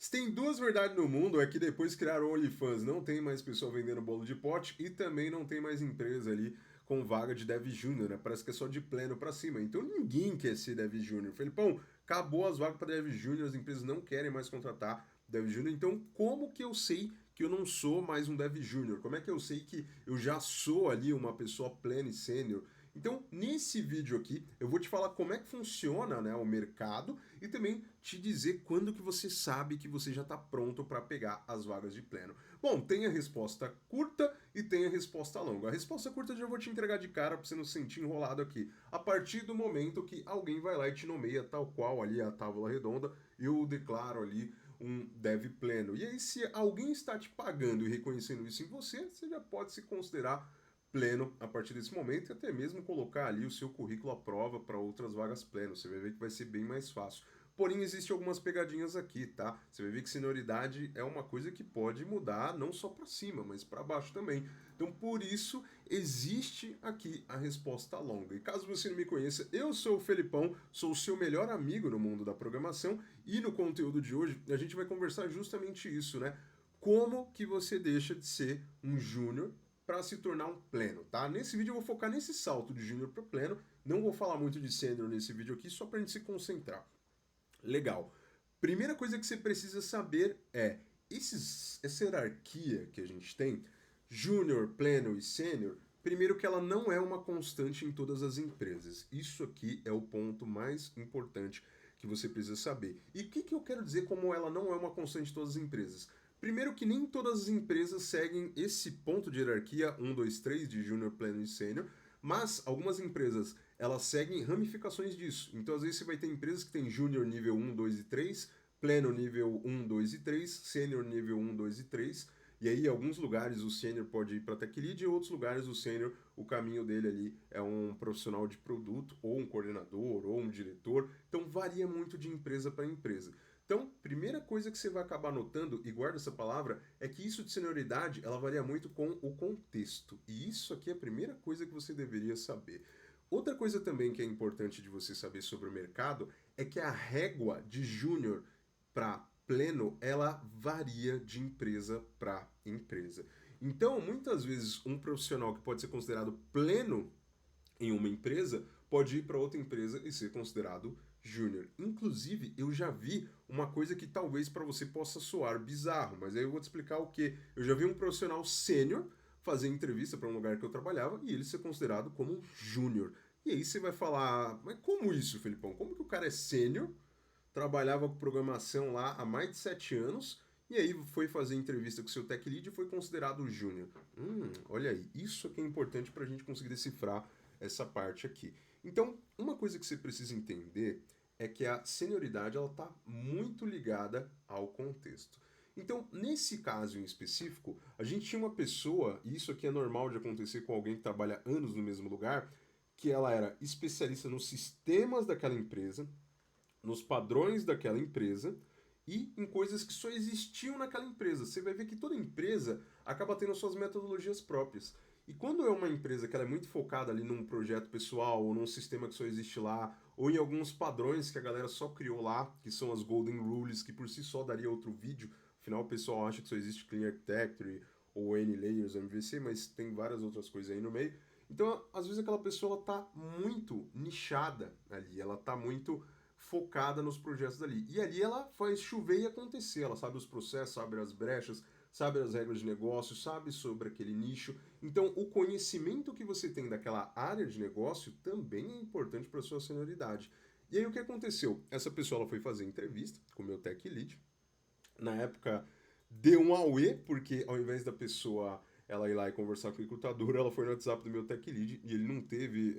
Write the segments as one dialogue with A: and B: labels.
A: Se tem duas verdades no mundo, é que depois criaram o OnlyFans, não tem mais pessoa vendendo bolo de pote e também não tem mais empresa ali com vaga de Dev Júnior, né? Parece que é só de pleno pra cima. Então ninguém quer ser Dev Júnior. Felipão, acabou as vagas para Dev Júnior, as empresas não querem mais contratar Dev Júnior. Então como que eu sei que eu não sou mais um Dev Júnior? Como é que eu sei que eu já sou ali uma pessoa plena e sênior? Então, nesse vídeo aqui, eu vou te falar como é que funciona, né, o mercado e também te dizer quando que você sabe que você já está pronto para pegar as vagas de pleno. Bom, tem a resposta curta e tem a resposta longa. A resposta curta eu já vou te entregar de cara para você não se sentir enrolado aqui. A partir do momento que alguém vai lá e te nomeia tal qual ali a tábua redonda, eu declaro ali um dev pleno. E aí, se alguém está te pagando e reconhecendo isso em você, você já pode se considerar pleno a partir desse momento e até mesmo colocar ali o seu currículo à prova para outras vagas pleno. Você vai ver que vai ser bem mais fácil. Porém, existem algumas pegadinhas aqui, tá? Você vai ver que senioridade é uma coisa que pode mudar não só para cima, mas para baixo também. Então, por isso, existe aqui a resposta longa. E caso você não me conheça, eu sou o Felipão, sou o seu melhor amigo no mundo da programação e no conteúdo de hoje a gente vai conversar justamente isso, né? Como que você deixa de ser um júnior para se tornar um pleno, tá? Nesse vídeo eu vou focar nesse salto de júnior para pleno, não vou falar muito de sênior nesse vídeo aqui, só para a gente se concentrar. Legal. Primeira coisa que você precisa saber é essa hierarquia que a gente tem, júnior, pleno e sênior, primeiro que ela não é uma constante em todas as empresas. Isso aqui é o ponto mais importante que você precisa saber. E o que eu quero dizer como ela não é uma constante em todas as empresas? Primeiro que nem todas as empresas seguem esse ponto de hierarquia 1, 2, 3 de júnior, pleno e sênior, mas algumas empresas elas seguem ramificações disso. Então, às vezes, você vai ter empresas que tem júnior nível 1, 2 e 3, pleno nível 1, 2 e 3, sênior nível 1, 2 e 3. E aí, em alguns lugares, o sênior pode ir para tech lead, e em outros lugares, o sênior, o caminho dele ali é um profissional de produto, ou um coordenador, ou um diretor. Então, varia muito de empresa para empresa. Então, primeira coisa que você vai acabar notando, e guarda essa palavra, é que isso de senioridade, ela varia muito com o contexto. E isso aqui é a primeira coisa que você deveria saber. Outra coisa também que é importante de você saber sobre o mercado é que a régua de júnior para pleno, ela varia de empresa para empresa. Então, muitas vezes, um profissional que pode ser considerado pleno em uma empresa pode ir para outra empresa e ser considerado júnior. Inclusive, eu já vi uma coisa que talvez para você possa soar bizarro, mas aí eu vou te explicar o que. Eu já vi um profissional sênior fazer entrevista para um lugar que eu trabalhava e ele ser considerado como um júnior. E aí você vai falar, mas como isso, Felipão? Como que o cara é sênior, trabalhava com programação lá há mais de 7 anos e aí foi fazer entrevista com o seu tech lead e foi considerado júnior? Olha aí, isso aqui é importante para a gente conseguir decifrar essa parte aqui. Então, uma coisa que você precisa entender é que a senioridade ela está muito ligada ao contexto. Então, nesse caso em específico, a gente tinha uma pessoa, e isso aqui é normal de acontecer com alguém que trabalha anos no mesmo lugar, que ela era especialista nos sistemas daquela empresa, nos padrões daquela empresa e em coisas que só existiam naquela empresa. Você vai ver que toda empresa acaba tendo suas metodologias próprias. E quando é uma empresa que ela é muito focada ali num projeto pessoal, ou num sistema que só existe lá, ou em alguns padrões que a galera só criou lá, que são as Golden Rules, que por si só daria outro vídeo, afinal o pessoal acha que só existe Clean Architecture, ou N-Layers, MVC, mas tem várias outras coisas aí no meio. Então, às vezes aquela pessoa ela tá muito nichada ali, ela tá muito focada nos projetos dali. E ali ela faz chover e acontecer, ela sabe os processos, sabe as brechas, sabe as regras de negócio, sabe sobre aquele nicho. Então, o conhecimento que você tem daquela área de negócio também é importante para sua senioridade. E aí o que aconteceu? Essa pessoa ela foi fazer entrevista com o meu tech lead. Na época deu um auê, porque ao invés da pessoa ela ir lá e conversar com o recrutador, ela foi no WhatsApp do meu tech lead e ele não teve,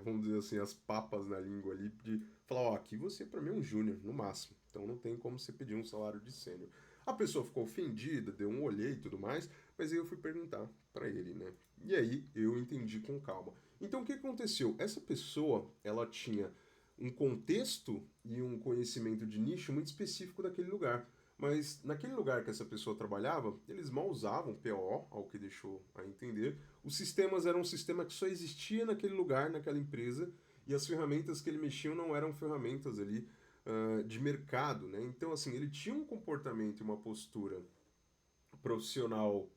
A: vamos dizer assim, as papas na língua ali de falar, ó, aqui você para mim é um júnior, no máximo, então não tem como você pedir um salário de sênior. A pessoa ficou ofendida, deu um olhei e tudo mais, mas aí eu fui perguntar para ele, né? E aí eu entendi com calma. Então o que aconteceu? Essa pessoa, ela tinha um contexto e um conhecimento de nicho muito específico daquele lugar. Mas naquele lugar que essa pessoa trabalhava, eles mal usavam PO, ao que deixou a entender. Os sistemas eram um sistema que só existia naquele lugar, naquela empresa, e as ferramentas que ele mexia não eram ferramentas ali de mercado, né? Então, assim, ele tinha um comportamento e uma postura profissional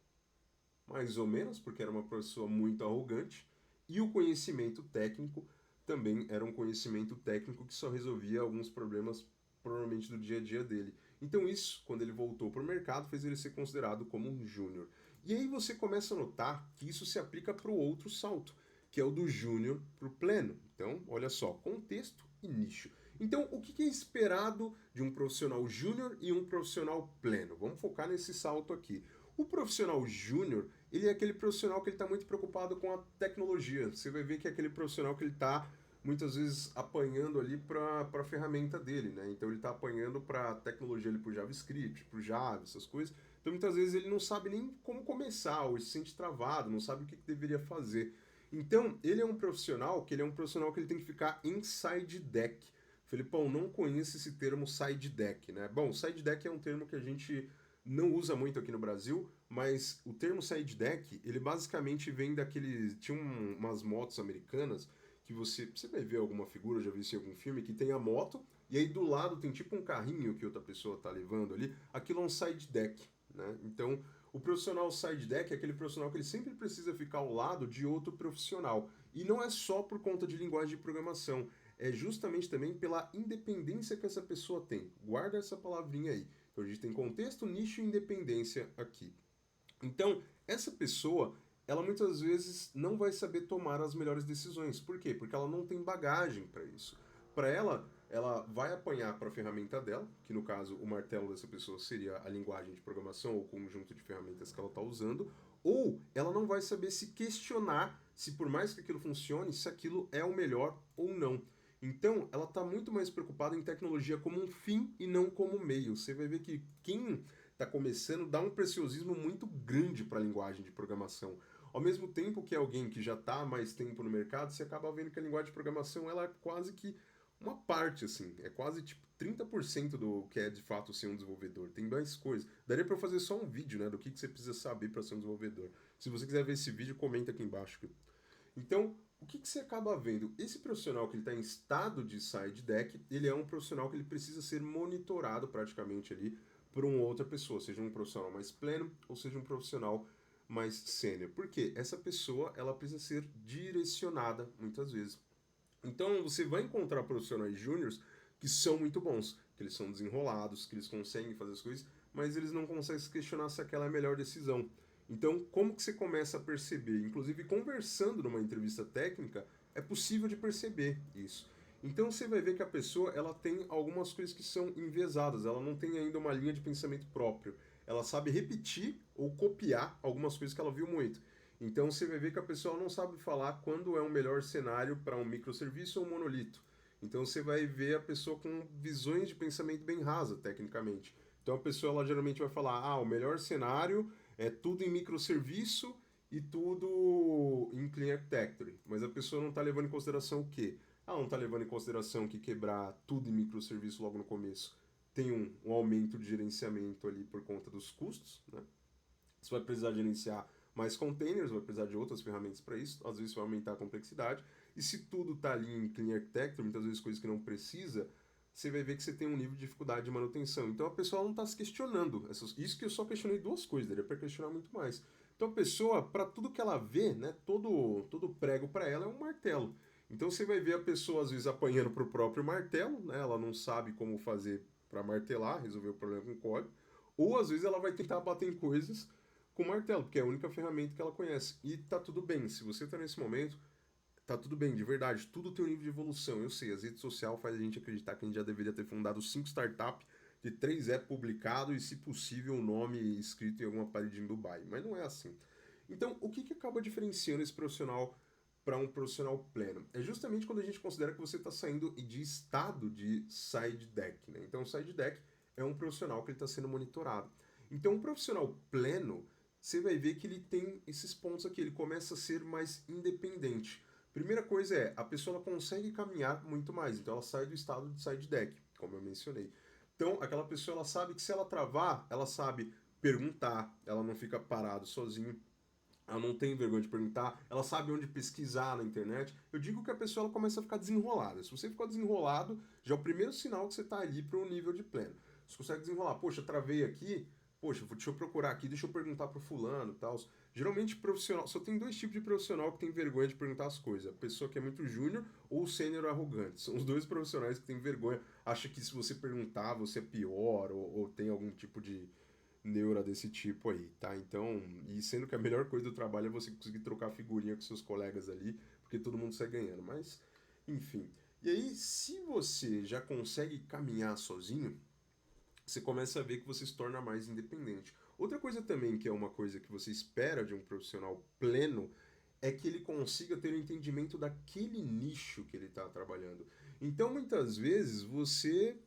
A: mais ou menos, porque era uma pessoa muito arrogante, e o conhecimento técnico também era um conhecimento técnico que só resolvia alguns problemas, provavelmente do dia a dia dele. Então isso, quando ele voltou para o mercado, fez ele ser considerado como um júnior. E aí você começa a notar que isso se aplica para o outro salto, que é o do júnior para o pleno. Então, olha só, contexto e nicho. Então, o que é esperado de um profissional júnior e um profissional pleno? Vamos focar nesse salto aqui. O profissional júnior, ele é aquele profissional que ele está muito preocupado com a tecnologia. Você vai ver que é aquele profissional que ele está muitas vezes apanhando ali para a ferramenta dele, né? Então ele está apanhando para a tecnologia ali para JavaScript, para o Java, essas coisas. Então muitas vezes ele não sabe nem como começar, ou se sente travado, não sabe o que deveria fazer. Então ele é um profissional que ele tem que ficar inside deck. Felipão, não conheço esse termo side deck, né? Bom, side deck é um termo que a gente não usa muito aqui no Brasil, mas o termo side deck, ele basicamente vem daqueles... Tinha umas motos americanas que você vai ver alguma figura, já vi isso em algum filme, que tem a moto, e aí do lado tem tipo um carrinho que outra pessoa tá levando ali, aquilo é um side deck, né? Então, o profissional side deck é aquele profissional que ele sempre precisa ficar ao lado de outro profissional. E não é só por conta de linguagem de programação, é justamente também pela independência que essa pessoa tem. Guarda essa palavrinha aí. Então a gente tem contexto, nicho e independência aqui. Então, essa pessoa, ela muitas vezes não vai saber tomar as melhores decisões. Por quê? Porque ela não tem bagagem para isso. Para ela, ela vai apanhar para a ferramenta dela, que no caso o martelo dessa pessoa seria a linguagem de programação ou o conjunto de ferramentas que ela está usando, ou ela não vai saber se questionar se por mais que aquilo funcione, se aquilo é o melhor ou não. Então, ela está muito mais preocupada em tecnologia como um fim e não como meio. Você vai ver que quem está começando dá um preciosismo muito grande para a linguagem de programação. Ao mesmo tempo que alguém que já está há mais tempo no mercado, você acaba vendo que a linguagem de programação ela é quase que uma parte, assim. É quase tipo 30% do que é de fato ser um desenvolvedor. Tem mais coisas. Daria para fazer só um vídeo, né, do que você precisa saber para ser um desenvolvedor. Se você quiser ver esse vídeo, comenta aqui embaixo. Então, o que você acaba vendo? Esse profissional que ele está em estado de side deck, ele é um profissional que ele precisa ser monitorado praticamente ali por uma outra pessoa, seja um profissional mais pleno ou seja um profissional mais sênior. Por quê? Essa pessoa ela precisa ser direcionada muitas vezes. Então você vai encontrar profissionais júniores que são muito bons, que eles são desenrolados, que eles conseguem fazer as coisas, mas eles não conseguem se questionar se aquela é a melhor decisão. Então, como que você começa a perceber? Inclusive, conversando numa entrevista técnica, é possível de perceber isso. Então, você vai ver que a pessoa ela tem algumas coisas que são enviesadas, ela não tem ainda uma linha de pensamento próprio. Ela sabe repetir ou copiar algumas coisas que ela viu muito. Então, você vai ver que a pessoa não sabe falar quando é um melhor cenário para um microserviço ou um monolito. Então, você vai ver a pessoa com visões de pensamento bem rasa, tecnicamente. Então, a pessoa ela geralmente vai falar: ah, o melhor cenário é tudo em microserviço e tudo em Clean Architecture. Mas a pessoa não está levando em consideração o quê? Ela não está levando em consideração que quebrar tudo em microserviço logo no começo tem um aumento de gerenciamento ali por conta dos custos, né? Você vai precisar gerenciar mais containers, vai precisar de outras ferramentas para isso, às vezes vai aumentar a complexidade. E se tudo está ali em Clean Architecture, muitas vezes coisas que não precisa, você vai ver que você tem um nível de dificuldade de manutenção. Então a pessoa não está se questionando. Isso que eu só questionei duas coisas, daria para questionar muito mais. Então a pessoa, para tudo que ela vê, né, todo prego para ela é um martelo. Então você vai ver a pessoa às vezes apanhando para o próprio martelo, né, ela não sabe como fazer para martelar, resolver o problema com o código, ou às vezes ela vai tentar bater em coisas com martelo, porque é a única ferramenta que ela conhece. E tá tudo bem, se você tá nesse momento, tá tudo bem, de verdade, tudo tem um nível de evolução. Eu sei, as redes sociais faz a gente acreditar que a gente já deveria ter fundado 5 startups, de 3 apps publicados e, se possível, um nome escrito em alguma parede em Dubai. Mas não é assim. Então, o que acaba diferenciando esse profissional para um profissional pleno? É justamente quando a gente considera que você está saindo de estado de side deck. Né? Então, o side deck é um profissional que está sendo monitorado. Então, um profissional pleno, você vai ver que ele tem esses pontos aqui, ele começa a ser mais independente. Primeira coisa é, a pessoa ela consegue caminhar muito mais, então ela sai do estado de side deck, como eu mencionei. Então, aquela pessoa ela sabe que se ela travar, ela sabe perguntar, ela não fica parado sozinho. ela não tem vergonha de perguntar, ela sabe onde pesquisar na internet. Eu digo que a pessoa ela começa a ficar desenrolada. Se você ficou desenrolado, já é o primeiro sinal que você está ali para o nível de pleno. Você consegue desenrolar. Poxa, travei aqui. Poxa, deixa eu procurar aqui, deixa eu perguntar pro fulano e tal. Geralmente, profissional. Só tem dois tipos de profissional que tem vergonha de perguntar as coisas: a pessoa que é muito júnior ou o sênior arrogante. São os dois profissionais que têm vergonha. Acha que se você perguntar, você é pior ou tem algum tipo de neura desse tipo aí, tá? Então, e sendo que a melhor coisa do trabalho é você conseguir trocar figurinha com seus colegas ali, porque todo mundo sai ganhando. Mas, enfim. E aí, se você já consegue caminhar sozinho, você começa a ver que você se torna mais independente. Outra coisa também que é uma coisa que você espera de um profissional pleno é que ele consiga ter o entendimento daquele nicho que ele está trabalhando. Então, muitas vezes, você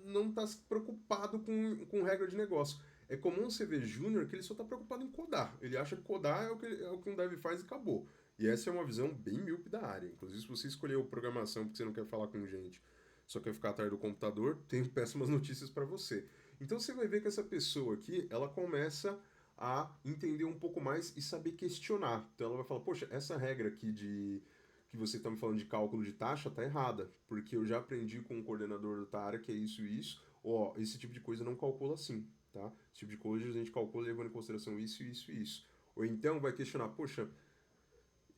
A: não está preocupado com regra de negócio. É comum você ver júnior que ele só está preocupado em codar. Ele acha que codar é o que um dev faz e acabou. E essa é uma visão bem míope da área. Inclusive, se você escolheu programação porque você não quer falar com gente, só quer ficar atrás do computador, tenho péssimas notícias para você. Então você vai ver que essa pessoa aqui, ela começa a entender um pouco mais e saber questionar. Então ela vai falar, poxa, essa regra aqui de que você está me falando de cálculo de taxa tá errada, porque eu já aprendi com o coordenador da área que é isso e isso. Ó, esse tipo de coisa não calcula assim, tá? Esse tipo de coisa a gente calcula levando em consideração isso, isso e isso. Ou então vai questionar, poxa,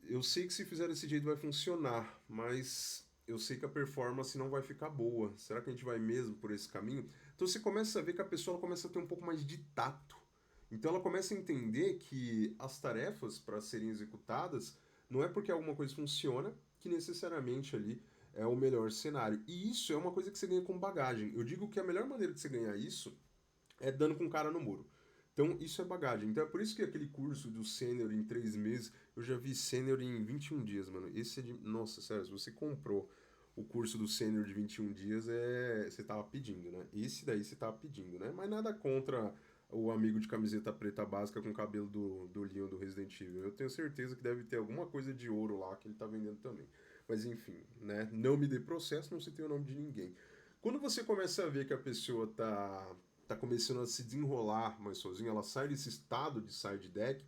A: eu sei que se fizer desse jeito vai funcionar, mas eu sei que a performance não vai ficar boa. Será que a gente vai mesmo por esse caminho? Então você começa a ver que a pessoa começa a ter um pouco mais de tato. Então ela começa a entender que as tarefas para serem executadas não é porque alguma coisa funciona que necessariamente ali é o melhor cenário. E isso é uma coisa que você ganha com bagagem. Eu digo que a melhor maneira de você ganhar isso é dando com cara no muro. Então, isso é bagagem. Então, é por isso que aquele curso do sênior em 3 meses, eu já vi sênior em 21 dias, mano. Esse é de. Nossa, sério, se você comprou o curso do sênior de 21 dias, você tava pedindo, né? Esse daí você tava pedindo, né? Mas nada contra o amigo de camiseta preta básica com cabelo do Leon do Resident Evil. Eu tenho certeza que deve ter alguma coisa de ouro lá que ele tá vendendo também. Mas enfim, né? Não me dê processo, não citei o nome de ninguém. Quando você começa a ver que a pessoa tá começando a se desenrolar mais sozinha, ela sai desse estado de side deck,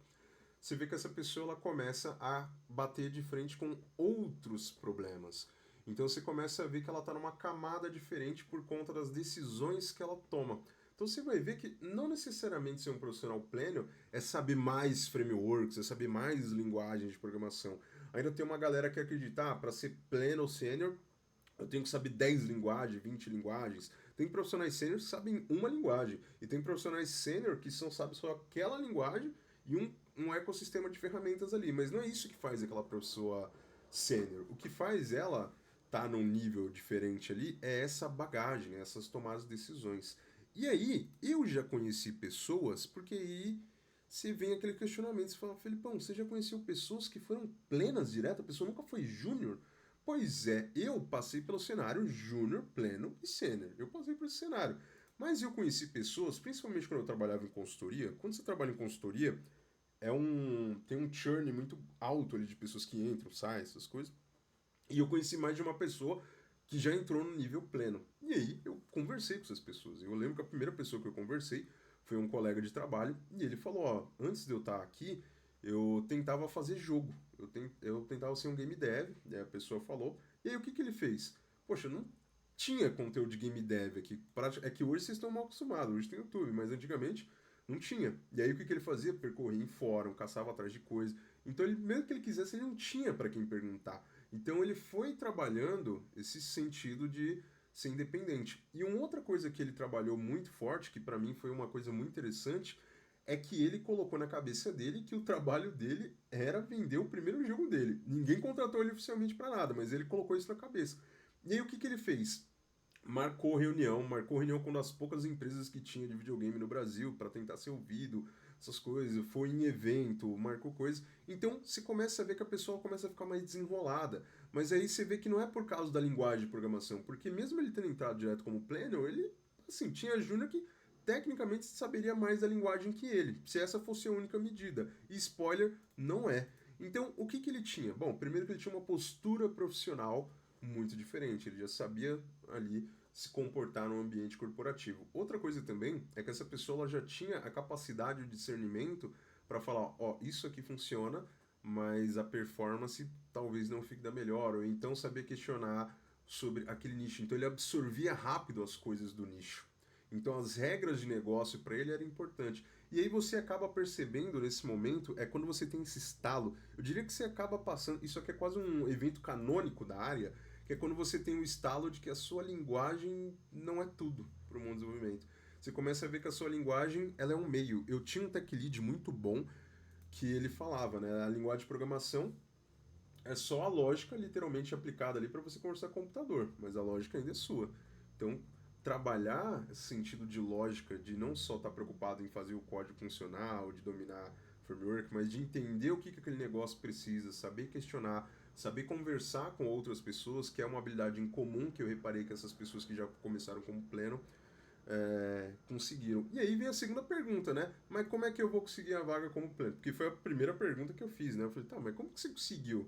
A: você vê que essa pessoa ela começa a bater de frente com outros problemas. Então você começa a ver que ela está numa camada diferente por conta das decisões que ela toma. Então você vai ver que não necessariamente ser um profissional pleno é saber mais frameworks, é saber mais linguagens de programação. Ainda tem uma galera que acredita, para ser pleno ou sênior, eu tenho que saber 10 linguagens, 20 linguagens. Tem profissionais sênior que sabem uma linguagem. E tem profissionais sênior que sabem só aquela linguagem e um ecossistema de ferramentas ali. Mas não é isso que faz aquela pessoa sênior. O que faz ela estar num nível diferente ali é essa bagagem, essas tomadas de decisões. E aí, eu já conheci pessoas, porque aí você vem aquele questionamento, você fala, Felipão, você já conheceu pessoas que foram plenas direto? A pessoa nunca foi júnior? Pois é, eu passei pelo cenário júnior, pleno e sênior. Eu passei por esse cenário. Mas eu conheci pessoas, principalmente quando eu trabalhava em consultoria. Quando você trabalha em consultoria, tem um churn muito alto ali de pessoas que entram, saem, essas coisas. E eu conheci mais de uma pessoa que já entrou no nível pleno. E aí eu conversei com essas pessoas. Eu lembro que a primeira pessoa que eu conversei foi um colega de trabalho e ele falou: Ó, antes de eu estar aqui, eu tentava fazer jogo. Eu tentava ser um game dev, e aí a pessoa falou. E aí o que, que ele fez? Poxa, não tinha conteúdo de game dev aqui. É que hoje vocês estão mal acostumados, hoje tem YouTube, mas antigamente não tinha. E aí o que, que ele fazia? Percorria em fórum, caçava atrás de coisa. Então, ele, mesmo que ele quisesse, ele não tinha para quem perguntar. Então ele foi trabalhando esse sentido de ser independente. E uma outra coisa que ele trabalhou muito forte, que para mim foi uma coisa muito interessante, é que ele colocou na cabeça dele que o trabalho dele era vender o primeiro jogo dele. Ninguém contratou ele oficialmente para nada, mas ele colocou isso na cabeça. E aí o que, que ele fez? Marcou reunião com uma das poucas empresas que tinha de videogame no Brasil para tentar ser ouvido, essas coisas, foi em evento, marcou coisas. Então você começa a ver que a pessoa começa a ficar mais desenrolada. Mas aí você vê que não é por causa da linguagem de programação, porque mesmo ele tendo entrado direto como planner, ele assim, tinha júnior que tecnicamente saberia mais da linguagem que ele, se essa fosse a única medida. E spoiler, não é. Então, o que, que ele tinha? Bom, primeiro que ele tinha uma postura profissional muito diferente, ele já sabia ali se comportar no ambiente corporativo. Outra coisa também é que essa pessoa ela já tinha a capacidade de discernimento para falar, ó, isso aqui funciona, mas a performance talvez não fique da melhor, ou então saber questionar sobre aquele nicho. Então ele absorvia rápido as coisas do nicho. Então as regras de negócio para ele eram importantes. E aí você acaba percebendo nesse momento, é quando você tem esse estalo, eu diria que você acaba passando, isso aqui é quase um evento canônico da área, que é quando você tem o estalo de que a sua linguagem não é tudo para o mundo do desenvolvimento. Você começa a ver que a sua linguagem ela é um meio. Eu tinha um tech lead muito bom que ele falava, né? A linguagem de programação é só a lógica literalmente aplicada ali para você conversar com o computador, mas a lógica ainda é sua. Então, trabalhar esse sentido de lógica, de não só estar preocupado em fazer o código funcionar ou de dominar framework, mas de entender o que, que aquele negócio precisa, saber questionar, saber conversar com outras pessoas, que é uma habilidade em comum que eu reparei que essas pessoas que já começaram como pleno conseguiram. E aí vem a segunda pergunta, né? Mas como é que eu vou conseguir a vaga como pleno? Porque foi a primeira pergunta que eu fiz, né? Eu falei, tá, mas como que você conseguiu?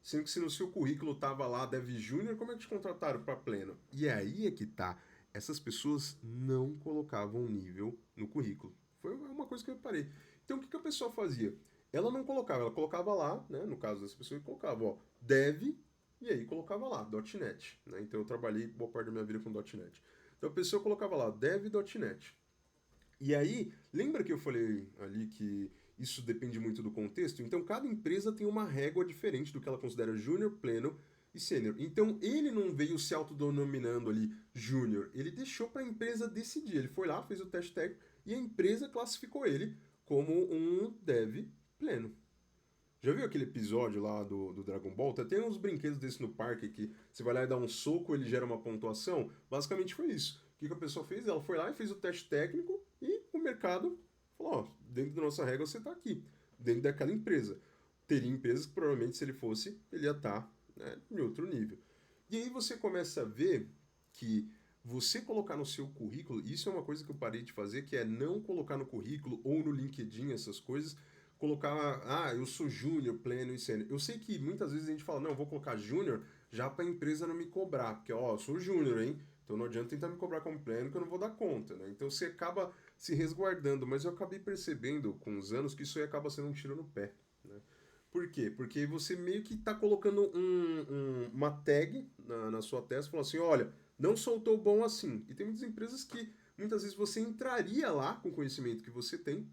A: Sendo que se no seu currículo tava lá Dev Júnior, como é que te contrataram para pleno? E aí é que tá. Essas pessoas não colocavam nível no currículo. Foi uma coisa que eu reparei. Então o que, que a pessoa fazia? Ela não colocava, ela colocava lá, né? No caso dessa pessoa, colocava, ó, Dev, e aí colocava lá, .NET. Né? Então eu trabalhei boa parte da minha vida com .NET. Então a pessoa colocava lá, Dev.NET. E aí, lembra que eu falei ali que isso depende muito do contexto? Então, cada empresa tem uma régua diferente do que ela considera júnior, pleno e sênior. Então, ele não veio se autodenominando ali júnior, ele deixou para a empresa decidir. Ele foi lá, fez o teste técnico e a empresa classificou ele como um dev pleno. Já viu aquele episódio lá do Dragon Ball? Tem uns brinquedos desse no parque que você vai lá e dá um soco, ele gera uma pontuação. Basicamente foi isso. O que que a pessoa fez? Ela foi lá e fez o teste técnico e o mercado falou: ó, dentro da nossa regra você está aqui, dentro daquela empresa. Teria empresas que provavelmente se ele fosse, ele ia estar, né, em outro nível. E aí você começa a ver que você colocar no seu currículo, isso é uma coisa que eu parei de fazer, que é não colocar no currículo ou no LinkedIn essas coisas, colocar, ah, eu sou júnior, pleno e sênior. Eu sei que muitas vezes a gente fala, não, eu vou colocar júnior já para a empresa não me cobrar, porque, ó, eu sou júnior, hein? Então não adianta tentar me cobrar como pleno que eu não vou dar conta, né? Então você acaba se resguardando, mas eu acabei percebendo com os anos que isso aí acaba sendo um tiro no pé, né? Por quê? Porque você meio que está colocando uma tag na sua testa, falando assim, olha, não sou tão bom assim. E tem muitas empresas que muitas vezes você entraria lá com o conhecimento que você tem,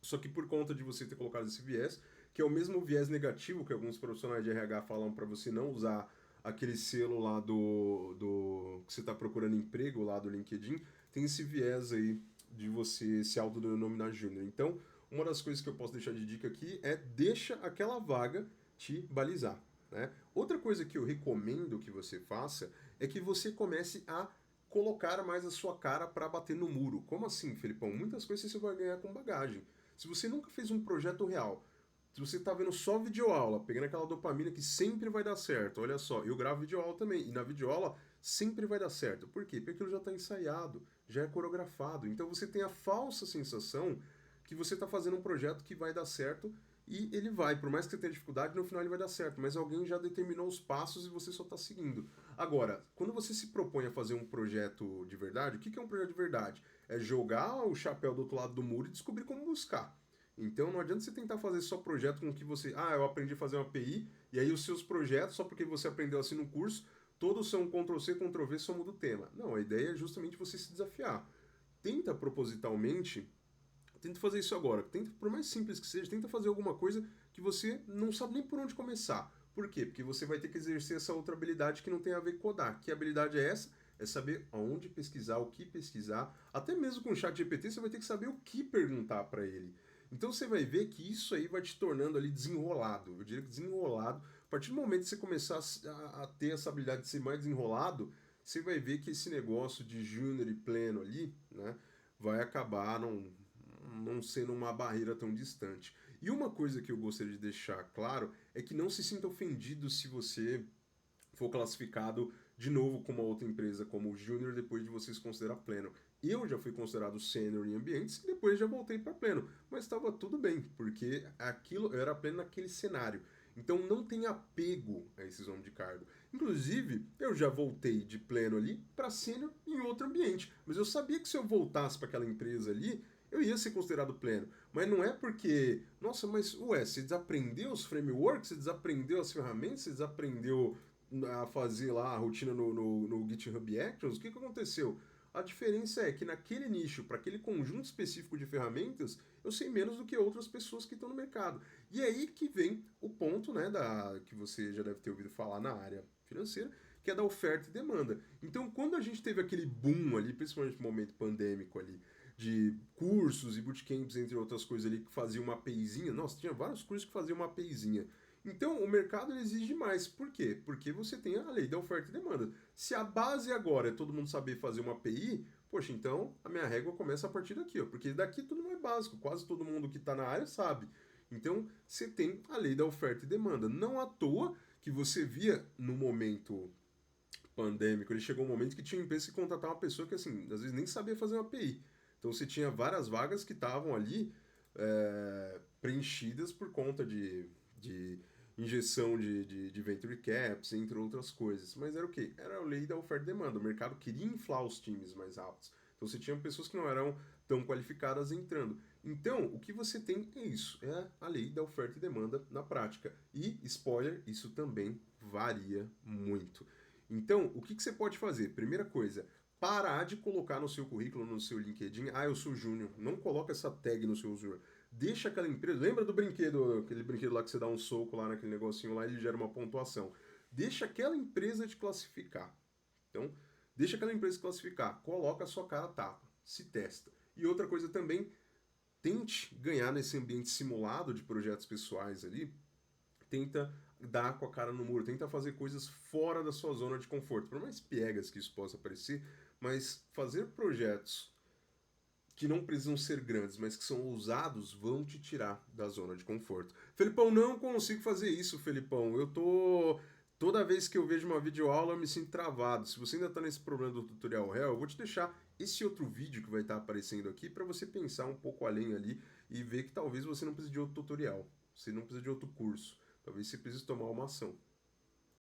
A: só que por conta de você ter colocado esse viés, que é o mesmo viés negativo que alguns profissionais de RH falam para você não usar aquele selo lá do que você está procurando emprego lá do LinkedIn, tem esse viés aí de você se autodenominar júnior. Então, uma das coisas que eu posso deixar de dica aqui é deixa aquela vaga te balizar. Né? Outra coisa que eu recomendo que você faça é que você comece a colocar mais a sua cara para bater no muro. Como assim, Felipão? Muitas coisas você vai ganhar com bagagem. Se você nunca fez um projeto real, se você está vendo só videoaula, pegando aquela dopamina que sempre vai dar certo, olha só, eu gravo videoaula também, e na videoaula sempre vai dar certo. Por quê? Porque aquilo já está ensaiado, já é coreografado. Então você tem a falsa sensação que você está fazendo um projeto que vai dar certo e ele vai, por mais que você tenha dificuldade, no final ele vai dar certo, mas alguém já determinou os passos e você só está seguindo. Agora, quando você se propõe a fazer um projeto de verdade, o que é um projeto de verdade? É jogar o chapéu do outro lado do muro e descobrir como buscar. Então não adianta você tentar fazer só projeto com que você, ah, eu aprendi a fazer uma API, e aí os seus projetos, só porque você aprendeu assim no curso, todos são Ctrl+C, Ctrl+V, só muda o tema. Não, a ideia é justamente você se desafiar. Tenta propositalmente, tenta fazer isso agora, tenta, por mais simples que seja, tenta fazer alguma coisa que você não sabe nem por onde começar. Por quê? Porque você vai ter que exercer essa outra habilidade que não tem a ver com codar. Que habilidade é essa? É saber aonde pesquisar, o que pesquisar. Até mesmo com o chat GPT, você vai ter que saber o que perguntar para ele. Então você vai ver que isso aí vai te tornando ali desenrolado. Eu diria que desenrolado. A partir do momento que você começar a ter essa habilidade de ser mais desenrolado, você vai ver que esse negócio de júnior e pleno ali, né, vai acabar não sendo uma barreira tão distante. E uma coisa que eu gostaria de deixar claro é que não se sinta ofendido se você for classificado de novo com uma outra empresa como júnior depois de você se considerar pleno. Eu já fui considerado sênior em ambientes e depois já voltei para pleno, mas estava tudo bem, porque aquilo eu era pleno naquele cenário. Então não tem apego a esses nomes de cargo. Inclusive, eu já voltei de pleno ali para sênior em outro ambiente, mas eu sabia que se eu voltasse para aquela empresa ali, eu ia ser considerado pleno. Mas não é porque, nossa, mas ué, você desaprendeu os frameworks, você desaprendeu as ferramentas, você desaprendeu a fazer lá a rotina no GitHub Actions, o que aconteceu? A diferença é que naquele nicho, para aquele conjunto específico de ferramentas, eu sei menos do que outras pessoas que estão no mercado. E é aí que vem o ponto, né, que você já deve ter ouvido falar na área financeira, que é da oferta e demanda. Então, quando a gente teve aquele boom ali, principalmente no momento pandêmico ali, de cursos e bootcamps, entre outras coisas ali, que faziam uma APIzinha, nossa, tinha vários cursos que faziam uma APIzinha. Então, o mercado ele exige mais. Por quê? Porque você tem a lei da oferta e demanda. Se a base agora é todo mundo saber fazer uma API, poxa, então a minha régua começa a partir daqui, ó, porque daqui tudo não é básico, quase todo mundo que está na área sabe. Então, você tem a lei da oferta e demanda. Não à toa que você via no momento pandêmico, ele chegou um momento que tinha empresa que contratar uma pessoa que, assim, às vezes nem sabia fazer uma API. Então, você tinha várias vagas que estavam ali preenchidas por conta de injeção de venture caps, entre outras coisas. Mas era o quê? Era a lei da oferta e demanda. O mercado queria inflar os times mais rápidos. Então você tinha pessoas que não eram tão qualificadas entrando. Então, o que você tem é isso, é a lei da oferta e demanda na prática. E, spoiler, isso também varia muito. Então, o que você pode fazer? Primeira coisa, parar de colocar no seu currículo, no seu LinkedIn, eu sou júnior. Não coloca essa tag no seu usuário. Deixa aquela empresa. Lembra do brinquedo, aquele brinquedo lá que você dá um soco lá naquele negocinho lá e ele gera uma pontuação. Deixa aquela empresa te classificar. Então, deixa aquela empresa te classificar. Coloca a sua cara a tapa. Se testa. E outra coisa também, tente ganhar nesse ambiente simulado de projetos pessoais ali. Tenta dar com a cara no muro, tenta fazer coisas fora da sua zona de conforto. Por mais piegas que isso possa parecer, mas fazer projetos que não precisam ser grandes, mas que são ousados, vão te tirar da zona de conforto. Felipão, não consigo fazer isso, Felipão. Eu tô. Toda vez que eu vejo uma videoaula, eu me sinto travado. Se você ainda está nesse problema do tutorial real, eu vou te deixar esse outro vídeo que vai estar aparecendo aqui para você pensar um pouco além ali e ver que talvez você não precise de outro tutorial. Você não precisa de outro curso. Talvez você precise tomar uma ação.